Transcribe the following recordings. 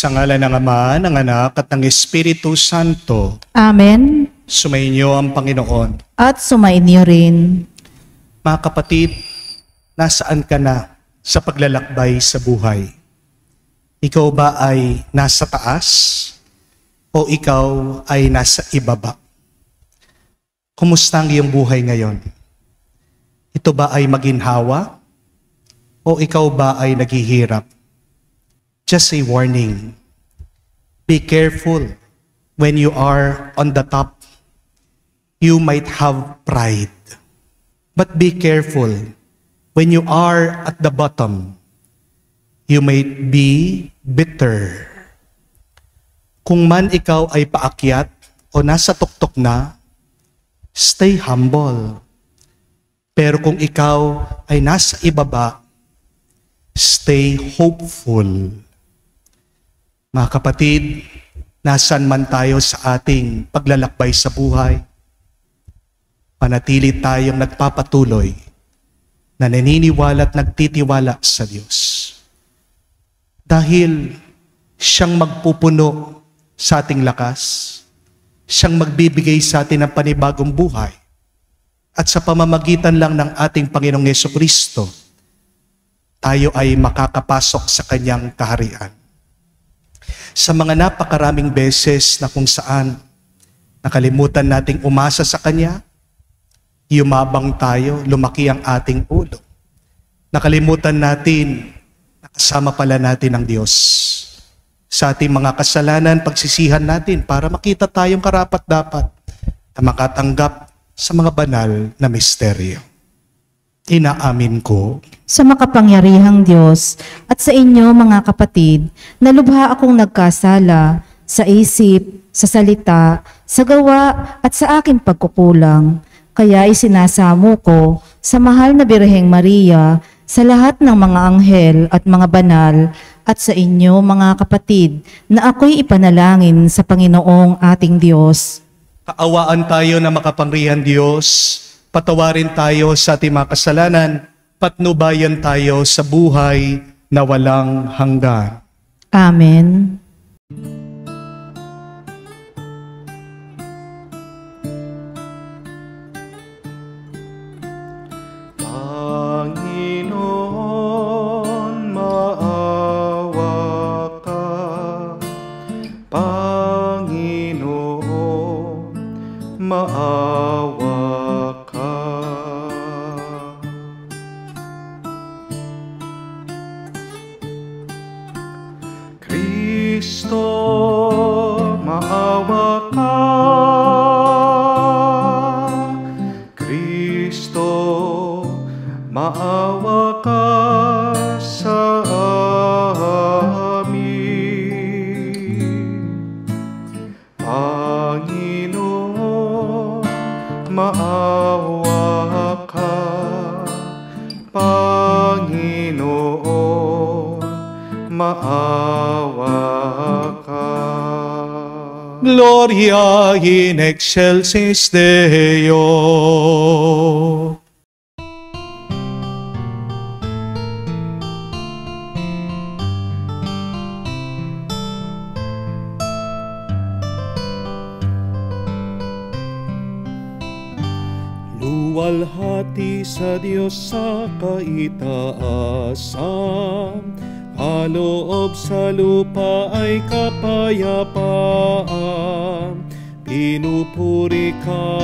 Sa ngalan ng Ama, ng Anak, at ng Espiritu Santo. Amen. Sumainyo ang Panginoon. At sumainyo rin. Mga kapatid, nasaan ka na sa paglalakbay sa buhay? Ikaw ba ay nasa taas o ikaw ay nasa ibaba? Kumusta ang iyong buhay ngayon? Ito ba ay maginhawa o ikaw ba ay naghihirap? Just a warning. Be careful when you are on the top. You might have pride. But be careful when you are at the bottom. You might be bitter. Kung man ikaw ay paakyat o nasa tuktok na, stay humble. Pero kung ikaw ay nasa ibaba, stay hopeful. Mga kapatid, nasan man tayo sa ating paglalakbay sa buhay, panatili tayong nagpapatuloy na naniniwala at nagtitiwala sa Diyos. Dahil siyang magpupuno sa ating lakas, siyang magbibigay sa atin ng panibagong buhay, at sa pamamagitan lang ng ating Panginoong Jesucristo, tayo ay makakapasok sa Kanyang kaharian. Sa mga napakaraming beses na kung saan nakalimutan nating umasa sa Kanya, yumabang tayo, lumaki ang ating ulo. Nakalimutan natin, nakasama pala natin ang Diyos. Sa ating mga kasalanan, pagsisihan natin para makita tayong karapat-dapat na makatanggap sa mga banal na misteryo. Inaamin ko Sa makapangyarihang Diyos at sa inyo mga kapatid, na lubha akong nagkasala sa isip, sa salita, sa gawa at sa aking pagkukulang. Kaya isinasamo ko sa mahal na Birheng Maria, sa lahat ng mga anghel at mga banal, at sa inyo mga kapatid, na ako'y ipanalangin sa Panginoong ating Diyos. kaawaan tayo na makapangyarihan Diyos, patawarin tayo sa ating mga kasalanan, patnubayan tayo sa buhay na walang hanggan. Amen. Panginoon, maawa ka. Panginoon, maawa ka. Kristo, maawa ka. Kristo, maawa ka sa amin. Panginoon, maawa ka. Panginoon, maawa ka. Gloria in excelsis Deo. Luwalhati sa Diyos sa kaitaasan, paloob sa lupa ay kapayapaan. Pinupuri ka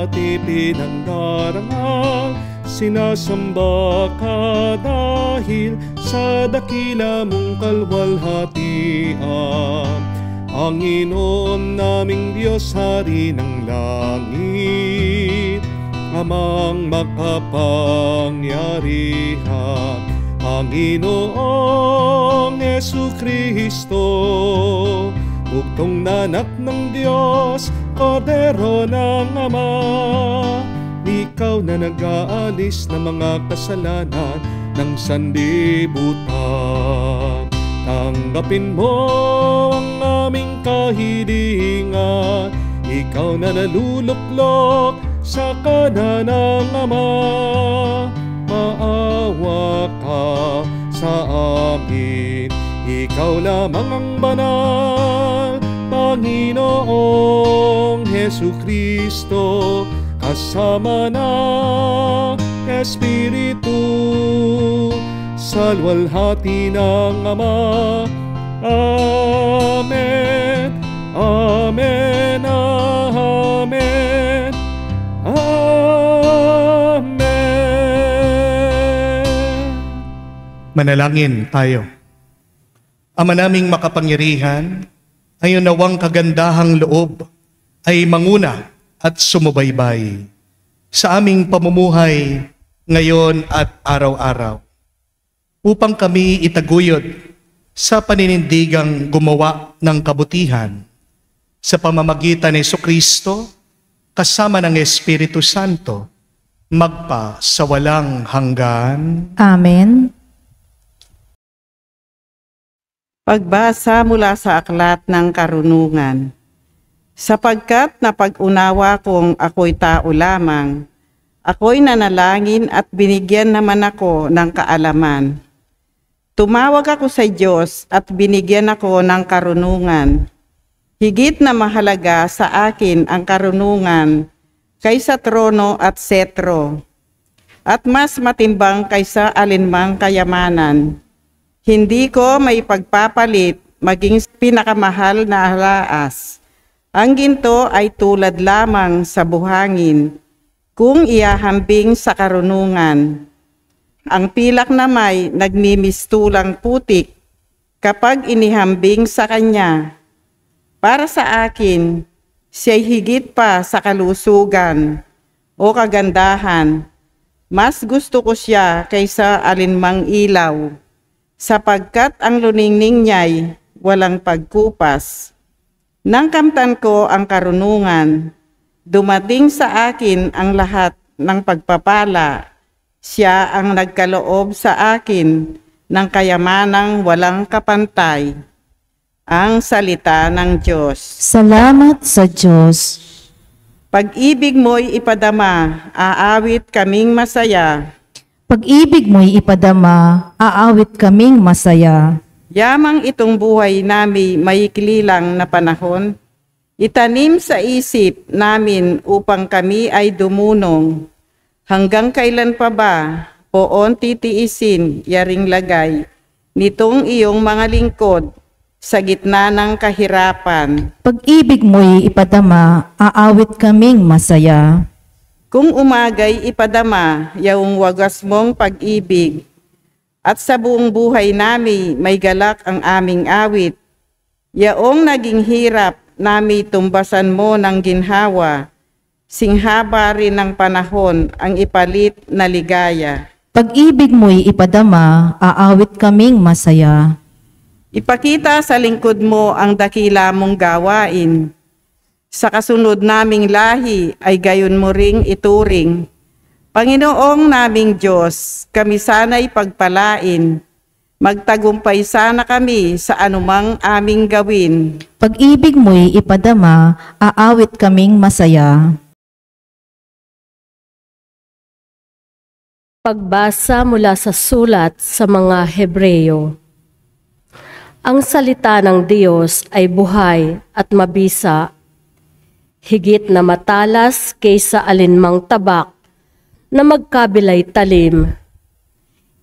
at ipinangdarangal, sinasamba ka dahil sa dakila mong kalwalhatian. Panginoon naming Diyos, Hari ng langit, Amang makapangyarihan, Panginoong Jesucristo, bugtong na anak ng Diyos, Kordero ng Ama. Ikaw na nag-aalis ng mga kasalanan ng sanlibutan. Tanggapin mo ang aming kahilingan, ikaw na naluluklok sa kanan ng Ama. Maawa ka sa amin, ikaw lamang ang banal, Panginoong Hesukristo, kasama ng Espiritu, sa luwalhati ng Ama. Amen, Amen, Amen, Amen. Manalangin tayo. Ama naming makapangyarihan, ayon nawang kagandahang loob ay manguna at sumubaybay sa aming pamumuhay ngayon at araw-araw, upang kami itaguyod sa paninindigang gumawa ng kabutihan sa pamamagitan ni Jesucristo kasama ng Espiritu Santo, magpa sa walang hanggan. Amen. Pagbasa mula sa Aklat ng Karunungan. Sapagkat napag-unawa kong ako'y tao lamang, ako'y nanalangin at binigyan naman ako ng kaalaman. Tumawag ako sa Diyos at binigyan ako ng karunungan. Higit na mahalaga sa akin ang karunungan kaysa trono at setro, at mas matimbang kaysa alinmang kayamanan. Hindi ko may pagpapalit maging pinakamahal na halaas. Ang ginto ay tulad lamang sa buhangin kung iahambing sa karunungan. Ang pilak na may nagmimistulang putik kapag inihambing sa kanya. Para sa akin, siya'y higit pa sa kalusugan o kagandahan. Mas gusto ko siya kaysa alinmang ilaw, sapagkat ang luningning niya'y walang pagkupas. Nang kamtan ko ang karunungan, dumating sa akin ang lahat ng pagpapala. Siya ang nagkaloob sa akin ng kayamanang walang kapantay. Ang salita ng Diyos. Salamat sa Diyos. Pag-ibig mo'y ipadama, aawit kaming masaya. Pag-ibig mo'y ipadama, aawit kaming masaya. Yamang itong buhay nami maikli lang na panahon, itanim sa isip namin upang kami ay dumunong. Hanggang kailan pa ba, poon titiisin, yaring lagay, nitong iyong mga lingkod sa gitna ng kahirapan. Pag-ibig mo'y ipadama, aawit kaming masaya. Kung umagay ipadama, yaong wagas mong pag-ibig, at sa buong buhay nami may galak ang aming awit. Yaong naging hirap nami tumbasan mo ng ginhawa, singhaba rin ng panahon ang ipalit na ligaya. Pag-ibig mo'y ipadama, aawit kaming masaya. Ipakita sa lingkod mo ang dakila mong gawain. Sa kasunod naming lahi ay gayon mo ring ituring. Panginoong naming Diyos, kami sana'y pagpalain. Magtagumpay sana kami sa anumang aming gawin. Pag-ibig mo'y ipadama, aawit kaming masaya. Pagbasa mula sa sulat sa mga Hebreyo. Ang salita ng Diyos ay buhay at mabisa, higit na matalas kaysa alinmang tabak na magkabilay talim.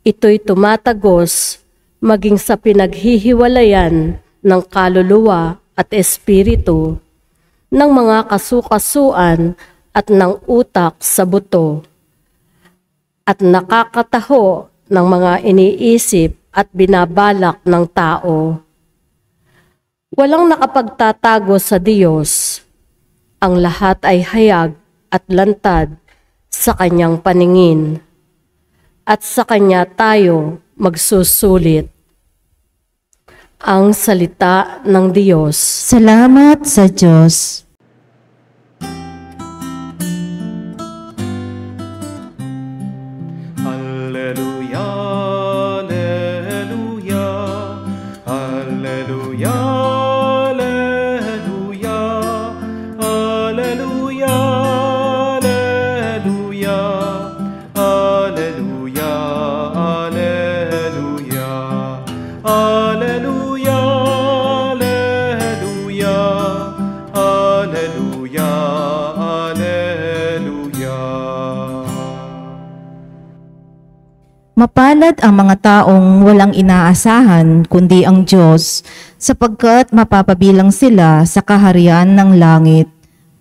Ito'y tumatagos maging sa pinaghihiwalayan ng kaluluwa at espiritu, ng mga kasukasuan at ng utak sa buto, at nakakataho ng mga iniisip at binabalak ng tao. Walang nakapagtatago sa Diyos. Ang lahat ay hayag at lantad sa kanyang paningin, at sa kanya tayo magsusulit. Ang salita ng Diyos. Salamat sa Diyos. Alleluia, alleluia, alleluia, alleluia, alleluia, alleluia, alleluia, alleluia, alleluia. Mapalad ang mga taong walang inaasahan kundi ang Diyos, sapagkat mapapabilang sila sa kaharian ng langit.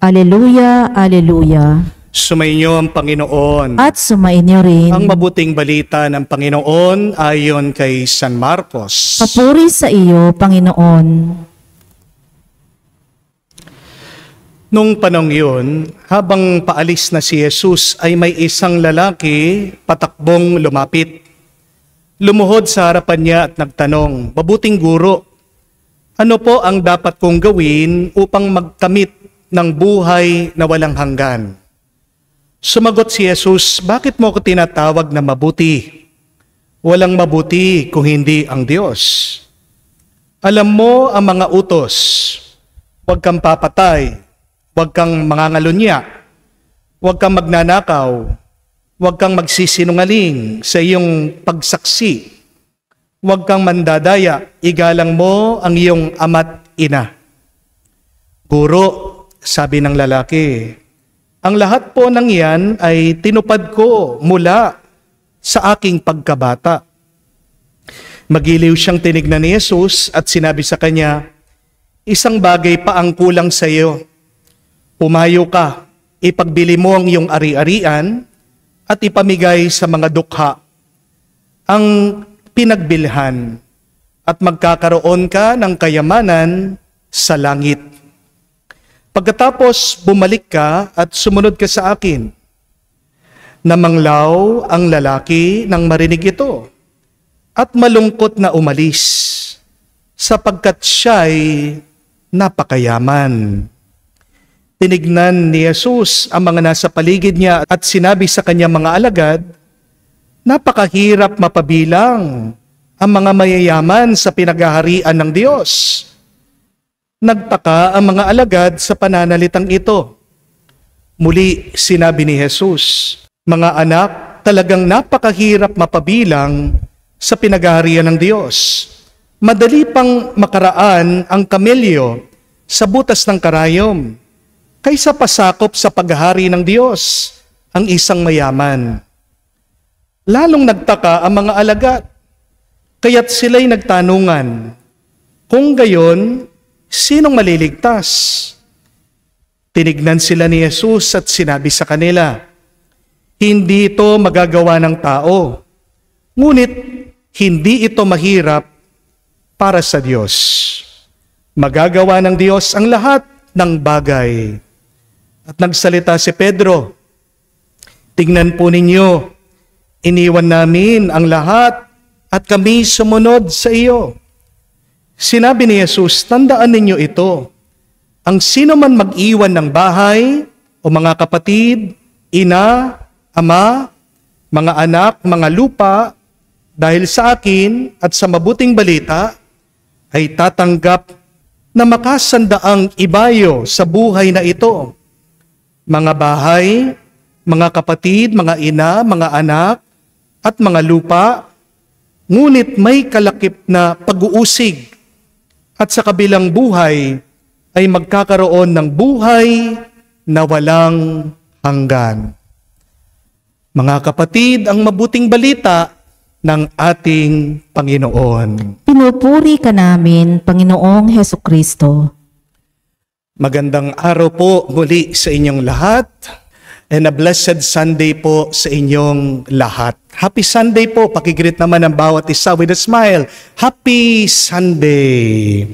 Aleluya, aleluya. Sumainyo ang Panginoon. At sumainyo rin. Ang mabuting balita ng Panginoon ayon kay San Marcos. Papuri sa iyo, Panginoon. Nung panong yun, habang paalis na si Jesus ay may isang lalaki patakbong lumapit. Lumuhod sa harapan niya at nagtanong, "Mabuting guro, ano po ang dapat kong gawin upang magkamit ng buhay na walang hanggan?" Sumagot si Jesus, "Bakit mo ko tinatawag na mabuti? Walang mabuti kung hindi ang Diyos. Alam mo ang mga utos, huwag kang papatay, huwag kang mangangalunya, huwag kang magnanakaw, huwag kang magsisinungaling sa iyong pagsaksi, huwag kang mandadaya, igalang mo ang iyong ama't ina." "Guro," sabi ng lalaki, "ang lahat po ng iyan ay tinupad ko mula sa aking pagkabata." Magiliw siyang tinignan ni Jesus at sinabi sa kanya, "Isang bagay pa ang kulang sa iyo. Pumayo ka, ipagbili mo ang iyong ari-arian at ipamigay sa mga dukha ang pinagbilhan at magkakaroon ka ng kayamanan sa langit. Pagkatapos bumalik ka at sumunod ka sa akin." Namanglaw ang lalaki nang marinig ito at malungkot na umalis sapagkat siya'y napakayaman. Tinignan ni Jesus ang mga nasa paligid niya at sinabi sa kanyang mga alagad, "Napakahirap mapabilang ang mga mayayaman sa pinaghaharian ng Diyos." Nagtaka ang mga alagad sa pananalitang ito. Muli sinabi ni Jesus, "Mga anak, talagang napakahirap mapabilang sa pinaghaharian ng Diyos. Madali pang makaraan ang kamelyo sa butas ng karayom kaysa pasakop sa paghahari ng Diyos ang isang mayaman." Lalong nagtaka ang mga alagad, kaya't sila'y nagtanungan, kung gayon, sinong maliligtas? Tinignan sila ni Jesus at sinabi sa kanila, "Hindi ito magagawa ng tao, ngunit hindi ito mahirap para sa Diyos. Magagawa ng Diyos ang lahat ng bagay." At nagsalita si Pedro, "Tingnan po ninyo, iniwan namin ang lahat at kami sumunod sa iyo." Sinabi ni Jesus, "Tandaan ninyo ito, ang sino man mag-iwan ng bahay o mga kapatid, ina, ama, mga anak, mga lupa, dahil sa akin at sa mabuting balita, ay tatanggap na makasandaang ibayo sa buhay na ito. Mga bahay, mga kapatid, mga ina, mga anak, at mga lupa, ngunit may kalakip na pag-uusig, at sa kabilang buhay ay magkakaroon ng buhay na walang hanggan." Mga kapatid, ang mabuting balita ng ating Panginoon. Pinupuri ka namin, Panginoong Hesukristo. Magandang araw po muli sa inyong lahat and a blessed Sunday po sa inyong lahat. Happy Sunday po, pakigreet naman ang bawat isa with a smile. Happy Sunday!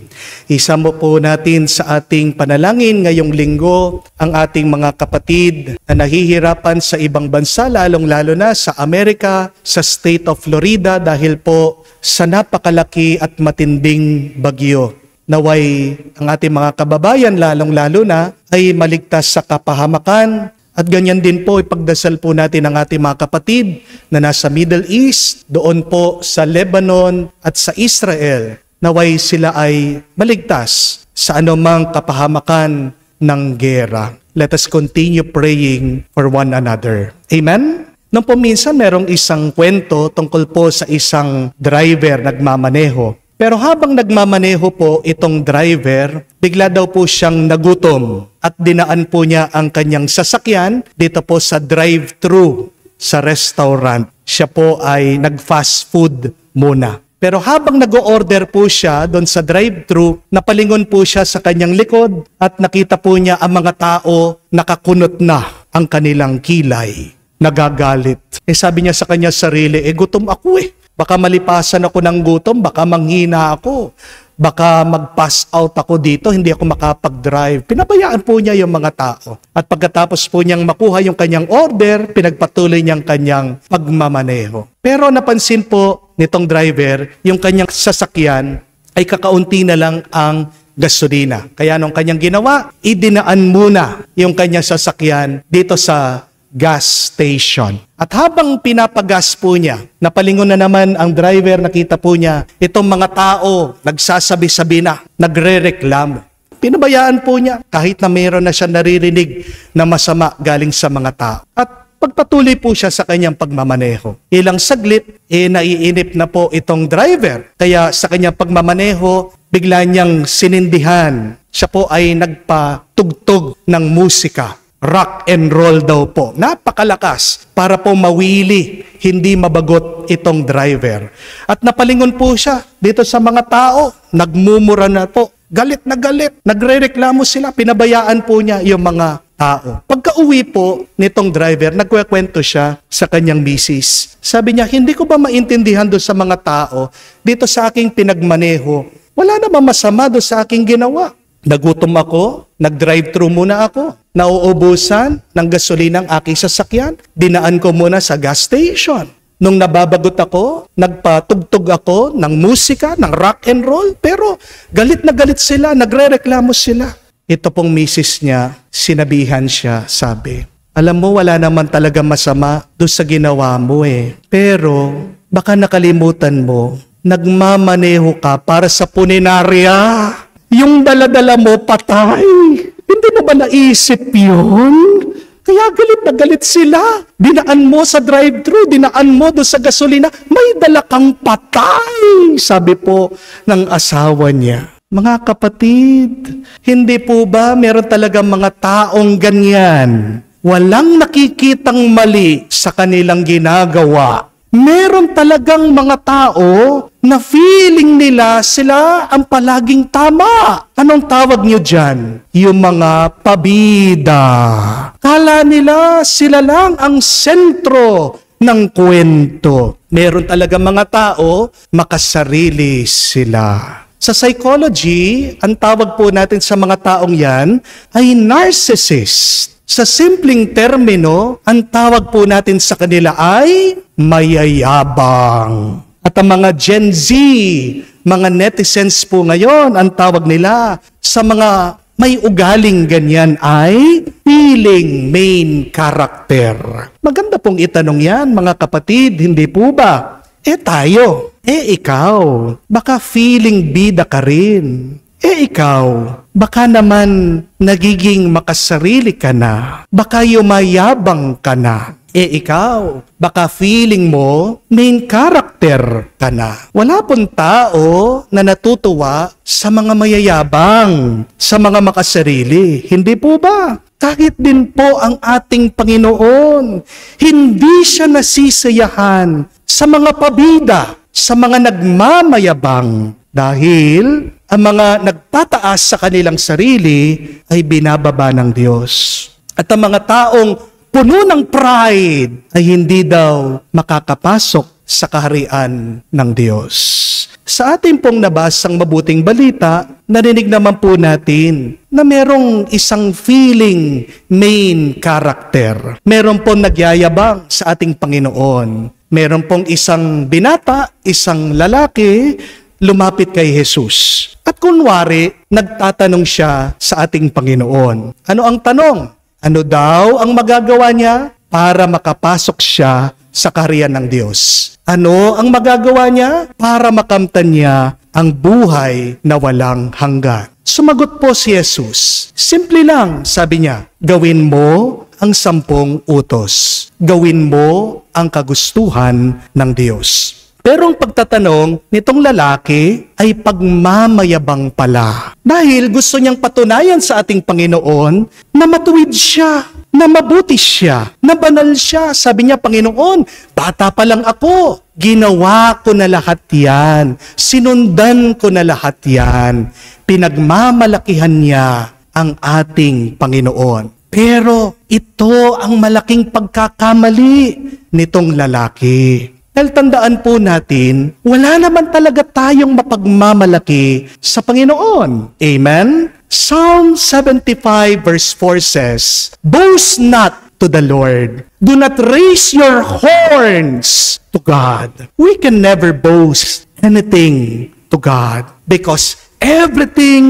Isama po natin sa ating panalangin ngayong linggo ang ating mga kapatid na nahihirapan sa ibang bansa, lalong-lalo na sa Amerika, sa state of Florida dahil po sa napakalaki at matinding bagyo. Naway ang ating mga kababayan, lalong-lalo na, ay maligtas sa kapahamakan. At ganyan din po, ipagdasal po natin ang ating mga kapatid na nasa Middle East, doon po sa Lebanon at sa Israel. Naway sila ay maligtas sa anumang kapahamakan ng gera. Let us continue praying for one another. Amen? Nung po minsan, merong isang kwento tungkol po sa isang driver nagmamaneho. Pero habang nagmamaneho po itong driver, bigla daw po siyang nagutom at dinaan po niya ang kanyang sasakyan dito po sa drive-thru sa restaurant. Siya po ay nag-fast food muna. Pero habang nag-o-order po siya doon sa drive-thru, napalingon po siya sa kanyang likod at nakita po niya ang mga tao nakakunot na ang kanilang kilay. Nagagalit. Sabi niya sa kanya sarili, gutom ako eh. Baka malipasan ako ng gutom, baka manghina ako. Baka mag-pass out ako dito, hindi ako makapag-drive. Pinabayaan po niya yung mga tao. At pagkatapos po niyang makuha yung kanyang order, pinagpatuloy niyang kanyang pagmamaneho. Pero napansin po nitong driver, yung kanyang sasakyan ay kakaunti na lang ang gasolina. Kaya nung kanyang ginawa, idinaan muna yung kanyang sasakyan dito sa gas station. At habang pinapagas po niya, napalingon na naman ang driver, nakita po niya, itong mga tao, nagsasabi-sabi na, nagre-reklamo. Pinabayaan po niya, kahit na mayroon na siya naririnig na masama galing sa mga tao. At pagpatuloy po siya sa kanyang pagmamaneho. Ilang saglit, naiinip na po itong driver. Kaya sa kanyang pagmamaneho, bigla niyang sinindihan. Siya po ay nagpatugtog ng musika. Rock and roll daw po. Napakalakas para po mawili, hindi mabagot itong driver. At napalingon po siya dito sa mga tao. Nagmumura na po. Galit na galit. Nagre-reklamo sila. Pinabayaan po niya yung mga tao. Pagka-uwi po nitong driver, nagkwekwento siya sa kanyang misis. Sabi niya, hindi ko ba maintindihan doon sa mga tao dito sa aking pinagmaneho? Wala namang masama doon sa aking ginawa. Nagutom ako, nag-drive-thru muna ako, nauubusan ng gasolina ang aking sasakyan, dinaan ko muna sa gas station. Nung nababagot ako, nagpatugtog ako ng musika, ng rock and roll, pero galit na galit sila, nagre-reklamo sila. Ito pong misis niya, sinabihan siya, sabi, alam mo wala naman talaga masama doon sa ginawa mo eh. Pero baka nakalimutan mo, nagmamaneho ka para sa punerarya. Yung dala-dala mo patay. Hindi mo ba naisip yun? Kaya galit na galit sila. Dinaan mo sa drive-thru, dinaan mo doon sa gasolina, may dala kang patay, sabi po ng asawa niya. Mga kapatid, hindi po ba meron talagang mga taong ganyan? Walang nakikitang mali sa kanilang ginagawa. Meron talagang mga tao na feeling nila sila ang palaging tama. Anong tawag niyo dyan? Yung mga pabida. Kala nila sila lang ang sentro ng kwento. Meron talagang mga tao, makasarili sila. Sa psychology, ang tawag po natin sa mga taong yan ay narcissist. Sa simpleng termino, ang tawag po natin sa kanila ay mayayabang. At ang mga Gen Z, mga netizens po ngayon, ang tawag nila sa mga may ugaling ganyan ay feeling main character. Maganda pong itanong yan, mga kapatid, hindi po ba? Tayo. Ikaw, baka feeling bida ka rin. Ikaw, baka naman nagiging makasarili ka na. Baka yumayabang ka na. Ikaw, baka feeling mo main character ka na. Wala pong tao na natutuwa sa mga mayayabang, sa mga makasarili. Hindi po ba? Kahit din po ang ating Panginoon, hindi siya nasisiyahan sa mga pabida, sa mga nagmamayabang. Dahil ang mga nagtataas sa kanilang sarili ay binababa ng Diyos. At ang mga taong puno ng pride ay hindi daw makakapasok sa kaharian ng Diyos. Sa ating pong nabasang mabuting balita, narinig naman po natin na merong isang feeling main character. Meron pong nagyayabang sa ating Panginoon. Meron pong isang binata, isang lalaki, lumapit kay Jesus. At kunwari, nagtatanong siya sa ating Panginoon. Ano ang tanong? Ano daw ang magagawa niya para makapasok siya sa kaharian ng Diyos? Ano ang magagawa niya para makamtan niya ang buhay na walang hanggan? Sumagot po si Jesus. Simple lang, sabi niya, gawin mo ang 10 utos. Gawin mo ang kagustuhan ng Diyos. Pero ang pagtatanong nitong lalaki ay pagmamayabang pala. Dahil gusto niyang patunayan sa ating Panginoon na matuwid siya, na mabuti siya, na banal siya. Sabi niya, Panginoon, bata pa lang ako. Ginawa ko na lahat yan. Sinundan ko na lahat yan. Pinagmamalakihan niya ang ating Panginoon. Pero ito ang malaking pagkakamali nitong lalaki. Dahil tandaan po natin, wala naman talaga tayong mapagmamalaki sa Panginoon. Amen? Psalm 75 verse 4 says, "Boast not to the Lord. Do not raise your horns to God." We can never boast anything to God because everything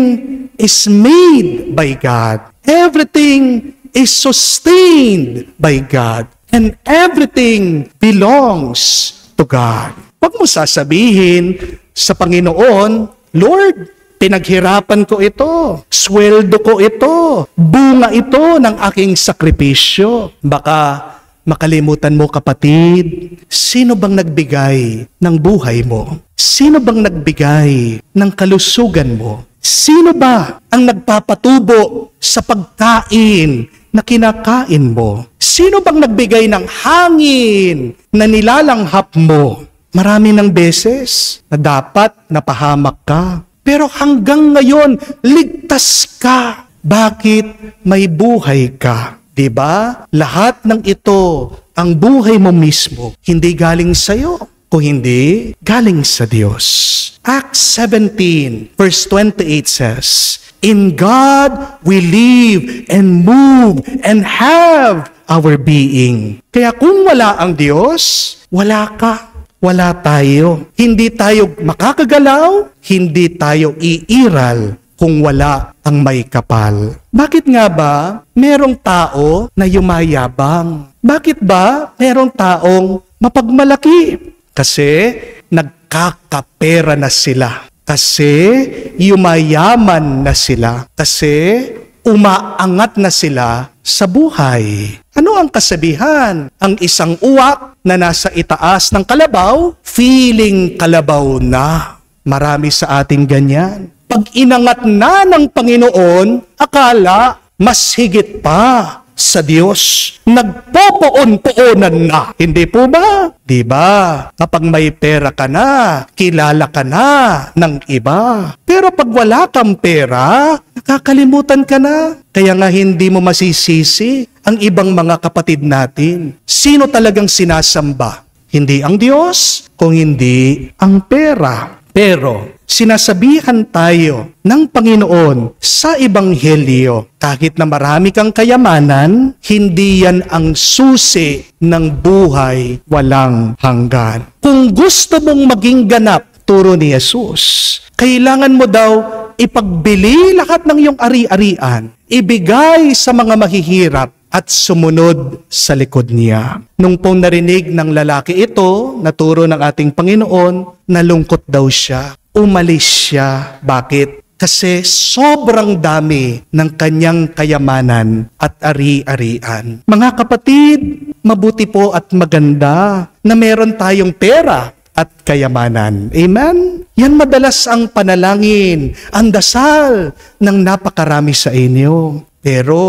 is made by God. Everything is sustained by God. And everything belongs to God. Huwag mo sasabihin sa Panginoon, Lord, pinaghirapan ko ito, sweldo ko ito, bunga ito ng aking sakripisyo. Baka makalimutan mo, kapatid, sino bang nagbigay ng buhay mo? Sino bang nagbigay ng kalusugan mo? Sino ba ang nagpapatubo sa pagkain na kinakain mo? Sino bang nagbigay ng hangin na nilalanghap mo? Marami ng beses na dapat napahamak ka. Pero hanggang ngayon, ligtas ka. Bakit may buhay ka? Diba? Lahat ng ito, ang buhay mo mismo, hindi galing sa'yo, kung hindi galing sa Diyos. Acts 17 verse 28 says, "In God we live and move and have our being." Kaya kung wala ang Diyos, wala ka, wala tayo. Hindi tayo makakagalaw, hindi tayo iiral kung wala ang may kapal. Bakit nga ba merong tao na yumayabang? Bakit ba merong taong mapagmalaki? Kasi nagkakapera na sila. Kasi yumayaman na sila. Kasi umaangat na sila sa buhay. Ano ang kasabihan? Ang isang uwak na nasa itaas ng kalabaw, feeling kalabaw na. Marami sa ating ganyan. Pag inangat na ng Panginoon, akala mas higit pa sa Diyos. Nagpopoon-poonan na. Hindi po ba? Di ba? Kapag may pera ka na, kilala ka na ng iba. Pero pag wala kang pera, nakakalimutan ka na. Kaya nga hindi mo masisisi ang ibang mga kapatid natin. Sino talagang sinasamba? Hindi ang Diyos, kung hindi ang pera. Pero sinasabihan tayo ng Panginoon sa Ebanghelyo, kahit na marami kang kayamanan, hindi yan ang susi ng buhay walang hanggan. Kung gusto mong maging ganap, turo ni Jesus, kailangan mo daw ipagbili lahat ng iyong ari-arian, ibigay sa mga mahihirap, at sumunod sa likod niya. Nung pong narinig ng lalaki ito, naturo ng ating Panginoon, nalungkot daw siya. Umalis siya. Bakit? Kasi sobrang dami ng kanyang kayamanan at ari-arian. Mga kapatid, mabuti po at maganda na meron tayong pera at kayamanan. Amen? Yan madalas ang panalangin, ang dasal ng napakarami sa inyo. Pero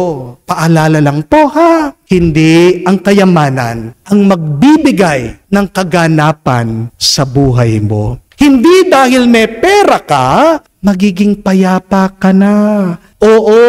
paalala lang po ha, hindi ang kayamanan ang magbibigay ng kaganapan sa buhay mo. Hindi dahil may pera ka, magiging payapa ka na. Oo,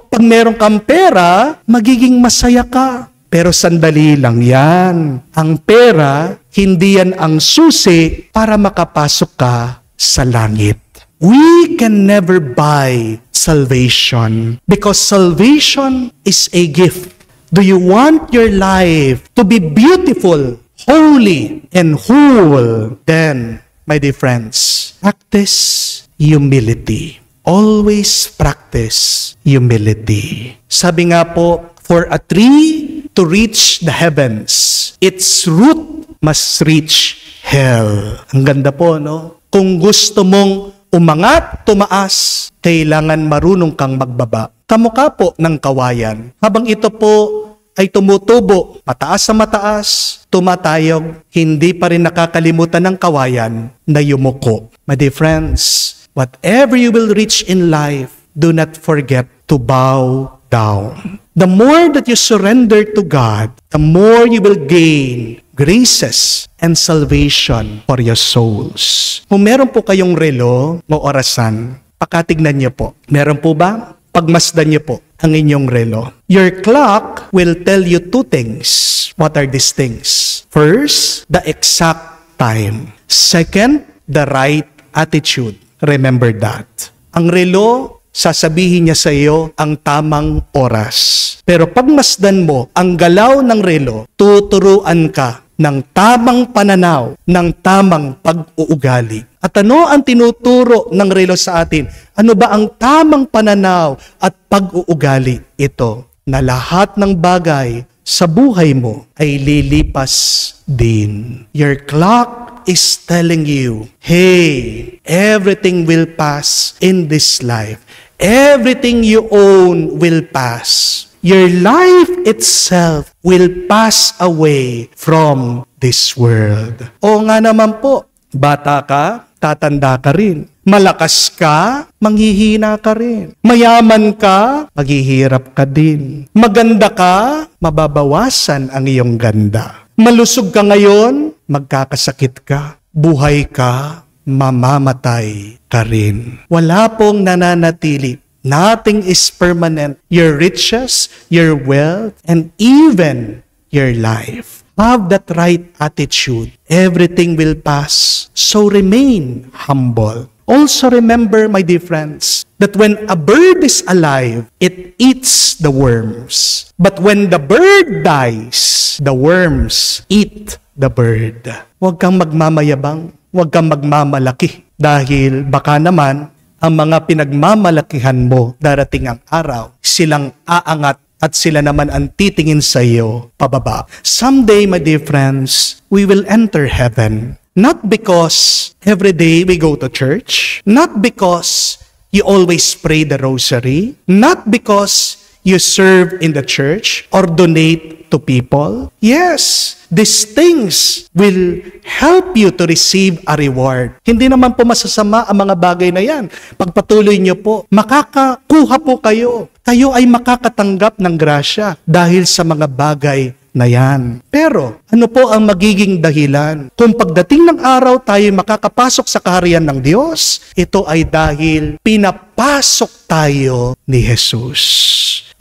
pag meron kang pera, magiging masaya ka. Pero sandali lang yan. Ang pera, hindi yan ang susi para makapasok ka sa langit. We can never buy salvation because salvation is a gift. Do you want your life to be beautiful, holy, and whole? Then, my dear friends, practice humility. Always practice humility. Sabi nga po, for a tree to reach the heavens, its root must reach hell. Ang ganda po, no? Kung gusto mong umangat, tumaas, kailangan marunong kang magbaba. Kamukha po ng kawayan. Habang ito po ay tumutubo, mataas sa mataas, tumatayog, hindi pa rin nakakalimutan ng kawayan na yumuko. My dear friends, whatever you will reach in life, do not forget to bow down. The more that you surrender to God, the more you will gain graces and salvation for your souls. Kung meron po kayong relo o orasan, pakatignan niyo po. Meron po ba? Pagmasdan niyo po ang inyong relo. Your clock will tell you two things. What are these things? First, the exact time. Second, the right attitude. Remember that. Ang relo, sasabihin niya sa iyo ang tamang oras. Pero pagmasdan mo ang galaw ng relo, tuturuan ka ng tamang pananaw, ng tamang pag-uugali. At ano ang tinuturo ng relo sa atin? Ano ba ang tamang pananaw at pag-uugali? Ito, na lahat ng bagay sa buhay mo ay lilipas din. Your clock is telling you, hey, everything will pass in this life. Everything you own will pass. Your life itself will pass away from this world. O nga naman po, bata ka, tatanda ka rin. Malakas ka, manghihina ka rin. Mayaman ka, maghihirap ka din. Maganda ka, mababawasan ang iyong ganda. Malusog ka ngayon, magkakasakit ka. Buhay ka, mamamatay ka rin. Wala pong nananatili. Nothing is permanent. Your riches, your wealth, and even your life. Have that right attitude. Everything will pass. So remain humble. Also remember, my dear friends, that when a bird is alive, it eats the worms. But when the bird dies, the worms eat the bird. Huwag kang magmamayabang. Huwag kang magmamalaki. Dahil baka naman, ang mga pinagmamalakihan mo, darating ang araw, silang aangat at sila naman ang titingin sa iyo pababa. Someday, my dear friends, we will enter heaven. Not because every day we go to church, not because you always pray the rosary, not because you serve in the church or donate to people. Yes, these things will help you to receive a reward. Hindi naman po masasama ang mga bagay na yan. Pagpatuloy niyo po, makakakuha po kayo. Kayo ay makakatanggap ng grasya dahil sa mga bagay na yan. Pero, ano po ang magiging dahilan? Kung pagdating ng araw tayo makakapasok sa kaharian ng Diyos, ito ay dahil pinapasok tayo ni Jesus.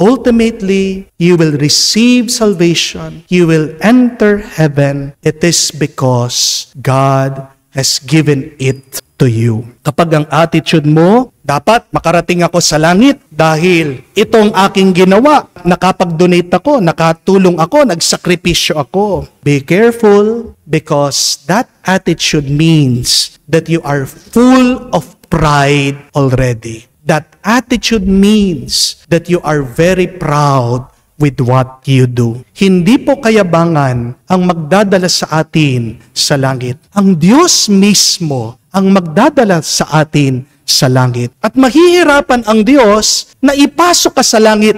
Ultimately, you will receive salvation. You will enter heaven. It is because God has given it to you. Kapag ang attitude mo, dapat makarating ako sa langit dahil itong aking ginawa. Nakapag-donate ako, nakatulong ako, nagsakripisyo ako. Be careful because that attitude means that you are full of pride already. That attitude means that you are very proud with what you do. Hindi po kayabangan ang magdadala sa atin sa langit. Ang Diyos mismo ang magdadala sa atin sa langit. At mahihirapan ang Diyos na ipasok ka sa langit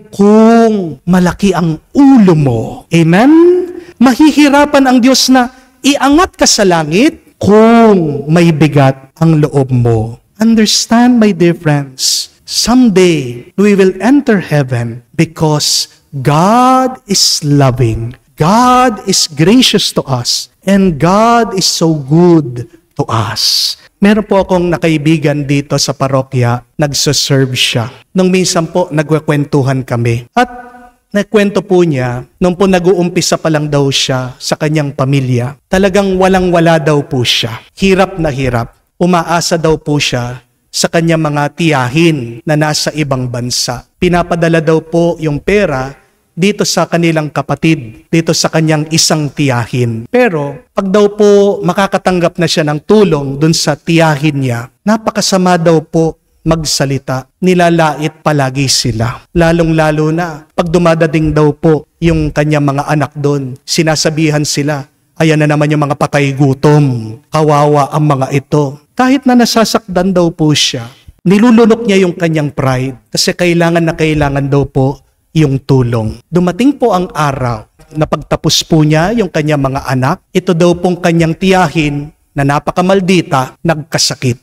kung malaki ang ulo mo. Amen? Mahihirapan ang Diyos na iangat ka sa langit kung may bigat ang loob mo. Understand, my dear friends, someday we will enter heaven because God is loving, God is gracious to us, and God is so good to us. Meron po akong nakaibigan dito sa parokya, nagsaserve siya. Nung minsan po, nagkwentuhan kami. At nagkwento po niya, nung po nag-uumpisa pa lang daw siya sa kanyang pamilya, talagang walang-wala daw po siya. Hirap na hirap. Umaasa daw po siya sa kanyang mga tiyahin na nasa ibang bansa. Pinapadala daw po yung pera dito sa kanilang kapatid, dito sa kanyang isang tiyahin. Pero pag daw po makakatanggap na siya ng tulong dun sa tiyahin niya, napakasama daw po magsalita. Nilalait palagi sila. Lalong-lalo na pag dumadating daw po yung kanyang mga anak doon, sinasabihan sila, ayan na naman yung mga patay gutom. Kawawa ang mga ito. Kahit na nasasakdan daw po siya, nilulunok niya yung kanyang pride kasi kailangan na kailangan daw po yung tulong. Dumating po ang araw na pagtapos po niya yung kanyang mga anak, ito daw pong kanyang tiyahin na napakamaldita, nagkasakit.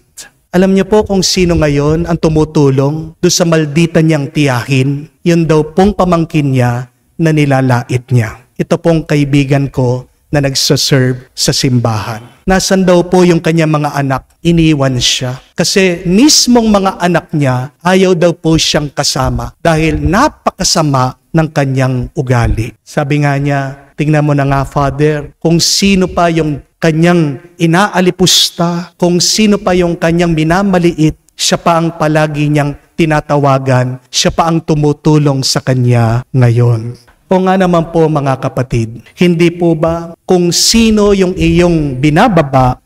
Alam niyo po kung sino ngayon ang tumutulong doon sa maldita niyang tiyahin? Yun daw pong pamangkin niya na nilalait niya. Ito pong kaibigan ko na nagsaserve sa simbahan. Nasaan daw po yung kanyang mga anak? Iniwan siya. Kasi mismong mga anak niya, ayaw daw po siyang kasama dahil napakasama ng kanyang ugali. Sabi nga niya, tingnan mo na nga, Father, kung sino pa yung kanyang inaalipusta, kung sino pa yung kanyang minamaliit, siya pa ang palagi niyang tinatawagan, siya pa ang tumutulong sa kanya ngayon. O nga naman po mga kapatid, hindi po ba kung sino yung iyong binababa,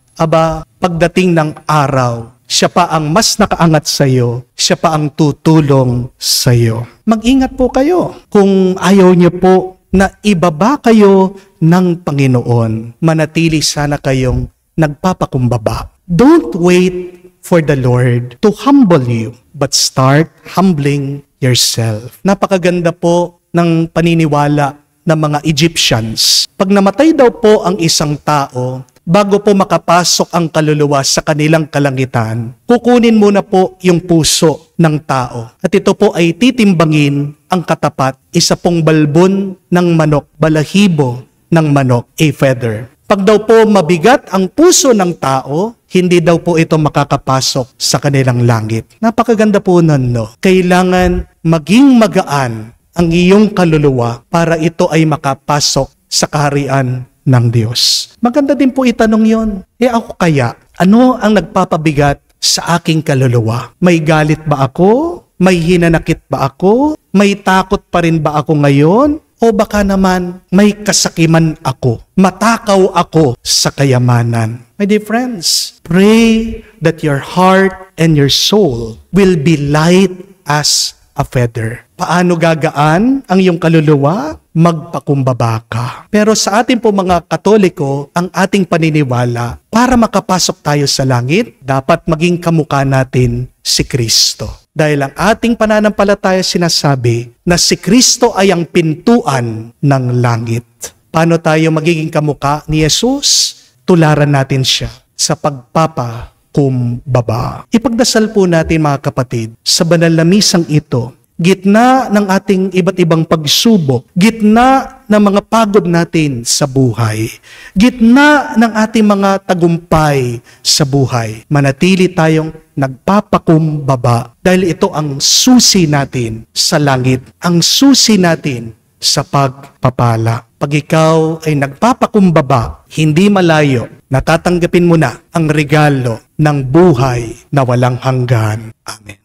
pagdating ng araw, siya pa ang mas nakaangat sa iyo, siya pa ang tutulong sa iyo. Mag-ingat po kayo kung ayaw niyo po na ibaba kayo ng Panginoon. Manatili sana kayong nagpapakumbaba. Don't wait for the Lord to humble you, but start humbling yourself. Napakaganda po ng paniniwala ng mga Egyptians. Pag namatay daw po ang isang tao, bago po makapasok ang kaluluwa sa kanilang kalangitan, kukunin muna po yung puso ng tao. At ito po ay titimbangin ang katapat, isa pong balbon ng manok, balahibo ng manok, a feather. Pag daw po mabigat ang puso ng tao, hindi daw po ito makakapasok sa kanilang langit. Napakaganda po nun, no? Kailangan maging magaan ang iyong kaluluwa para ito ay makapasok sa kaharian ng Diyos. Maganda din po itanong yon. Ako kaya, ano ang nagpapabigat sa aking kaluluwa? May galit ba ako? May hinanakit ba ako? May takot pa rin ba ako ngayon? O baka naman may kasakiman ako? Matakaw ako sa kayamanan? My dear friends, pray that your heart and your soul will be light as a feather. Paano gagaan ang iyong kaluluwa? Magpakumbaba ka. Pero sa ating po mga Katoliko, ang ating paniniwala, para makapasok tayo sa langit, dapat maging kamukha natin si Kristo. Dahil ang ating pananampalataya sinasabi na si Kristo ay ang pintuan ng langit. Paano tayo magiging kamukha ni Jesus? Tularan natin siya sa pagpapakumbaba. Ipagdasal po natin mga kapatid, sa banal na misang ito, gitna ng ating iba't ibang pagsubok, gitna ng mga pagod natin sa buhay, gitna ng ating mga tagumpay sa buhay, manatili tayong nagpapakumbaba dahil ito ang susi natin sa langit, ang susi natin sa pagpapala. Pag ikaw ay nagpapakumbaba, hindi malayo, natatanggapin mo na ang regalo ng buhay na walang hanggan. Amen.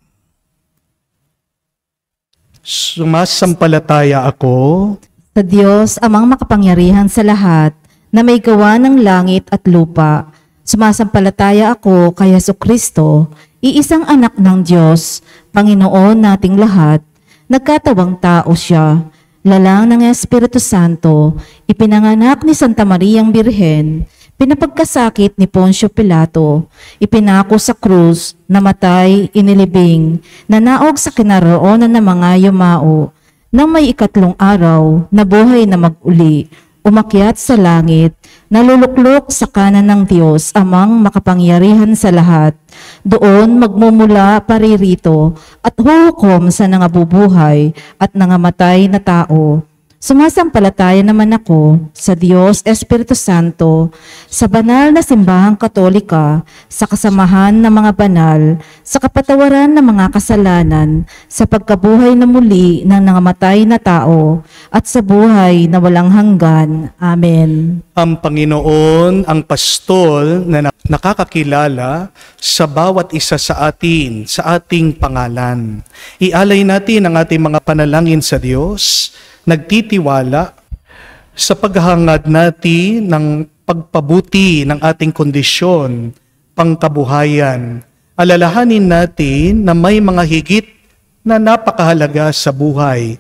Sumasampalataya ako Sa Diyos, amang makapangyarihan sa lahat, na may gawa ng langit at lupa. Sumasampalataya ako kay Jesucristo, iisang anak ng Diyos, Panginoon nating lahat. Nagkatawang tao siya, lalang ng Espiritu Santo, ipinanganak ni Santa Mariang Birhen, pinapagkasakit ni Poncio Pilato, ipinako sa krus, namatay, inilibing, nanaog sa kinaroonan ng mga yumao, nang may ikatlong araw, nabuhay na mag-uli, umakyat sa langit, naluluklok sa kanan ng Diyos, amang makapangyarihan sa lahat. Doon magmumula paririto at huhukom sa nangabubuhay at nangamatay na tao. Sumasampalataya naman ako sa Diyos Espiritu Santo, sa banal na simbahang Katolika, sa kasamahan ng mga banal, sa kapatawaran ng mga kasalanan, sa pagkabuhay na muli ng nangamatay na tao, at sa buhay na walang hanggan. Amen. ang Panginoon, ang pastol na nakakakilala sa bawat isa sa atin, sa ating pangalan. Ialay natin ang ating mga panalangin sa Diyos, nagtitiwala sa paghahangad natin ng pagpabuti ng ating kondisyon, pangkabuhayan. Alalahanin natin na may mga higit na napakahalaga sa buhay,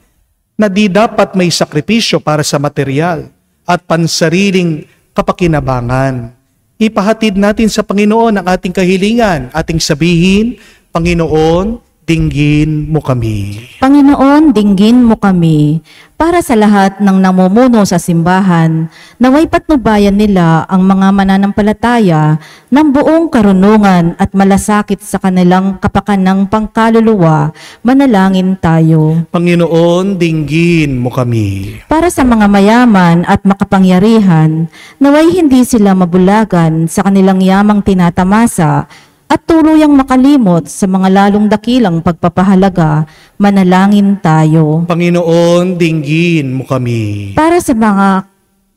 na di dapat may sakripisyo para sa material at pansariling kapakinabangan. Ipahatid natin sa Panginoon ang ating kahilingan, ating sabihin, Panginoon, dinggin mo kami. Panginoon, dinggin mo kami. Para sa lahat ng namumuno sa simbahan, naway patnubayan nila ang mga mananampalataya ng buong karunungan at malasakit sa kanilang kapakanang pangkaluluwa, manalangin tayo. Panginoon, dinggin mo kami. Para sa mga mayaman at makapangyarihan, naway hindi sila mabulagan sa kanilang yamang tinatamasa at tuluyang makalimot sa mga lalong dakilang pagpapahalaga, manalangin tayo. Panginoon, dinggin mo kami. Para sa mga